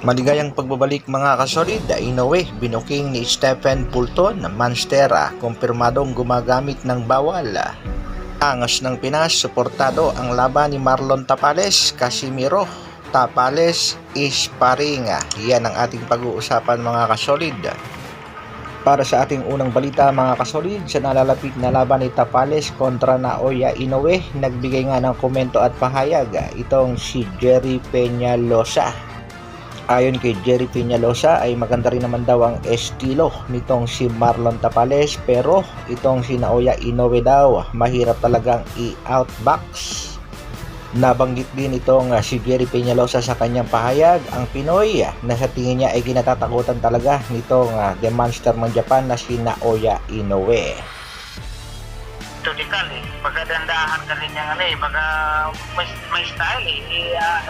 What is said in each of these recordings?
Maligayang pagbabalik mga kasolid. Inoue, binuking ni Stephen Fulton, Manstera, kumpirmadong gumagamit ng bawal. Angas ng Pinas, suportado ang laban ni Marlon Tapales, Casimiro. Tapales is paring. Yan ang ating pag-uusapan mga kasolid. Para sa ating unang balita mga kasolid, sa nalalapit na laban ni Tapales kontra Naoya Inoue, nagbigay nga ng komento at pahayag itong si Jerry Peñalosa. Ayon kay Jerry Peñalosa ay maganda rin naman daw ang estilo nitong si Marlon Tapales, pero itong si Naoya Inoue daw mahirap talagang i-outbox. Nabanggit din itong si Jerry Peñalosa sa kanyang pahayag ang Pinoy na sa tingin niya ay kinatatakutan talaga nitong The Monster ng Japan na si Naoya Inoue. Tulikal pagkadandahan ka rin yung baga may style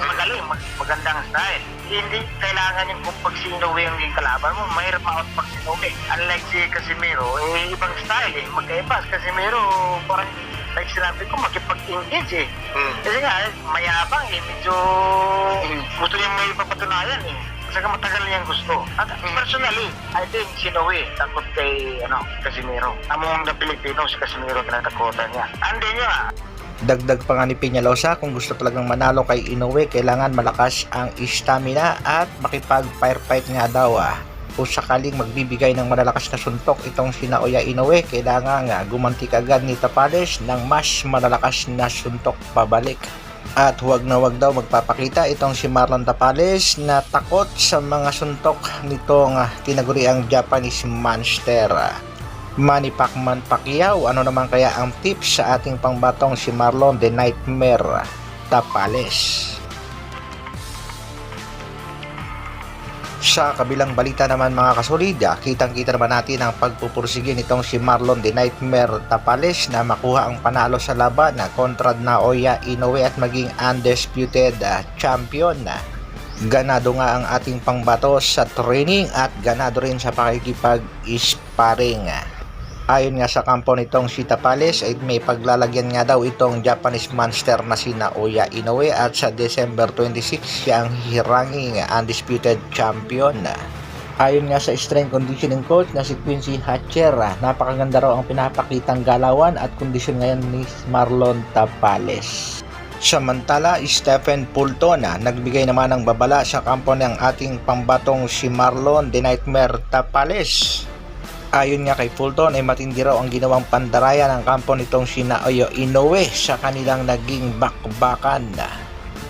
magaling, magandang style. Hindi kailangan yung kung pag si Inoue yung kalaban mo, mahirap ma-outbox si Inoue. Unlike si Casimiro, ibang style magkaiba. Casimiro parang like sinabi ko, makipag-engage kasi nga, mayabang medyo gusto niyang may papatunayan kasi matagal niyang gusto. At personally, I think si Inoue takot kay Casimiro. Among na Pilipino, si Casimiro kinatakutan niya. Andi niya. Dagdag pa nga ni Peñalosa, kung gusto talagang manalo kay Inoue, kailangan malakas ang stamina at makipag-firefight nga daw. Kung sakaling magbibigay ng malalakas na suntok itong si Naoya Inoue, kailangan gumanti agad ni Tapales ng mas malalakas na suntok pabalik. At huwag na huwag daw magpapakita itong si Marlon Tapales na takot sa mga suntok nitong tinaguriang Japanese Monster. Manny Pacquiao, ano naman kaya ang tips sa ating pangbatong si Marlon the Nightmare Tapales? Sa kabilang balita naman mga kasolid, kitang-kita naman natin ang pagpupursige nitong si Marlon the Nightmare Tapales na makuha ang panalo sa laban kontra Naoya Inoue at maging undisputed champion. Ganado nga ang ating pangbato sa training at ganado rin sa pakikipag-sparring. Ayon nga sa kampo nitong si Tapales ay may paglalagyan nga daw itong Japanese Monster na si Naoya Inoue at sa December 26 siya ang hihiranging undisputed champion. Ayon nga sa strength conditioning coach na si Quincy Hatcher, napakaganda raw ang pinapakitang galawan at kondisyon ngayon ni Marlon Tapales. Samantala, Stephen Fulton nagbigay naman ng babala sa kampo ng ating pambatong si Marlon the Nightmare Tapales. Ayon nga kay Fulton ay matindi raw ang ginawang pandaraya ng kampo nitong si Naoya Inoue sa kanilang naging bakbakan.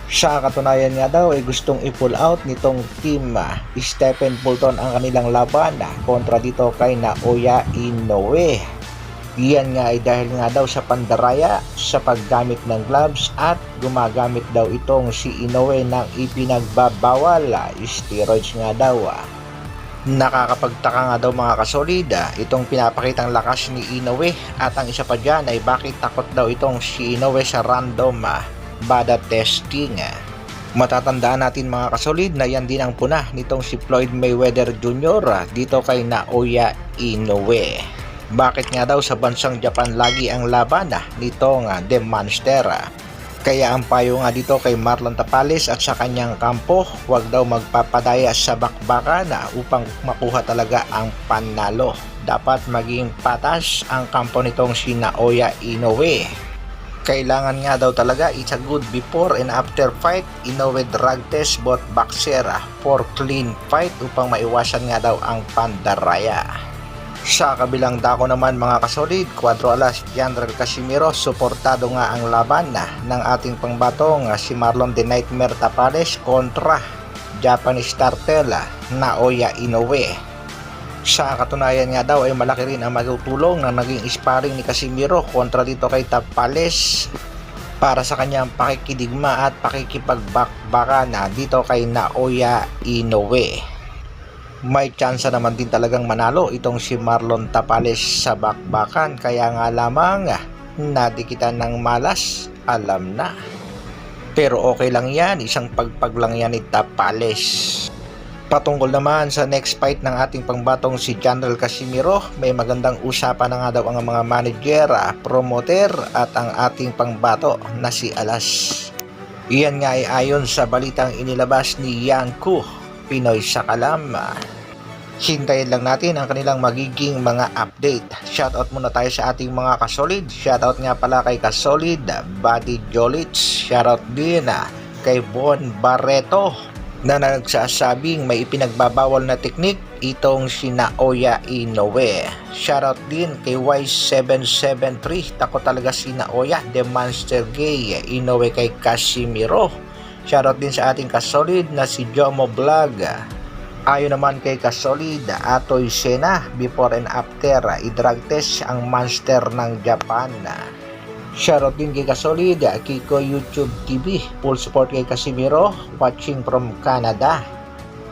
Sa katunayan nga daw ay gustong i-pull out nitong team Stephen Fulton ang kanilang laban kontra dito kay Naoya Inoue. Iyan nga ay dahil nga daw sa pandaraya sa paggamit ng gloves at gumagamit daw itong si Inoue ng ipinagbabawal steroids nga daw. Nakakapagtaka nga daw mga kasolid itong pinapakitang lakas ni Inoue at ang isa pa dyan ay bakit takot daw itong si Inoue sa random bada testing. Matatandaan natin mga kasolid na yan din ang puna nitong si Floyd Mayweather Jr. dito kay Naoya Inoue. Bakit nga daw sa bansang Japan lagi ang laban nitong The Monster? Kaya ang payo nga dito kay Marlon Tapales at sa kanyang kampo, huwag daw magpapadaya sa bakbakan upang makuha talaga ang panalo. Dapat maging patas ang kampo nitong si Naoya Inoue. Kailangan nga daw talaga it's a good before and after fight. Inoue drug test both boxer for clean fight upang maiwasan nga daw ang pandaraya. Sa kabilang dako naman mga kasolid, 4 alas General Casimiro, suportado nga ang laban ng ating pangbatong si Marlon the Nightmare Tapales kontra Japanese Turtle Naoya Inoue. Sa katunayan nga daw ay malaki rin ang magtutulong na naging sparring ni Casimiro kontra dito kay Tapales para sa kanyang pakikidigma at pakikipagbakbakan dito kay Naoya Inoue. May tsansa naman din talagang manalo itong si Marlon Tapales sa bakbakan, kaya nga lamang nadikitan ng malas, alam na. Pero okay lang yan, isang pagpag lang yan ni Tapales. Patungkol naman sa next fight ng ating pangbatong si General Casimiro, may magandang usapan na nga daw ang mga manager, promoter at ang ating pangbato na si Alas. Iyan nga ay ayon sa balitang inilabas ni Yanku, Pinoy sa Kalam. Hintayin lang natin ang kanilang magiging mga update. Shoutout muna tayo sa ating mga kasolid. Shoutout nga pala kay kasolid Buddy Jolits. Shoutout din kay Bon Barreto na nagsasabing may ipinagbabawal na teknik itong si Naoya Inoue. Shoutout din kay Y773. Tako talaga si Naoya, The Monster Gay. Inoue kay Casimiro. Shoutout din sa ating kasolid na si Jomo Vlog. Ayon naman kay kasolid Atoy Sena, before and after i-drug test ang monster ng Japan. Shoutout din kay kasolid Kiko YouTube TV, full support kay Casimiro, watching from Canada.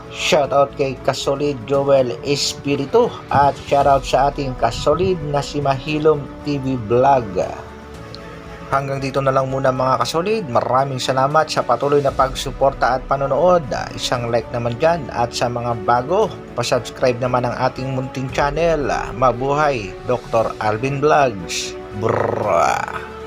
Shoutout kay kasolid Joel Espiritu at shoutout sa ating kasolid na si Mahilom TV Vlog. Hanggang dito na lang muna mga kasolid. Maraming salamat sa patuloy na pagsuporta at panonood. Isang like naman dyan, at sa mga bago, pasubscribe naman ang ating munting channel. Mabuhay, Dr. Alvin Vlogs. Brrrr.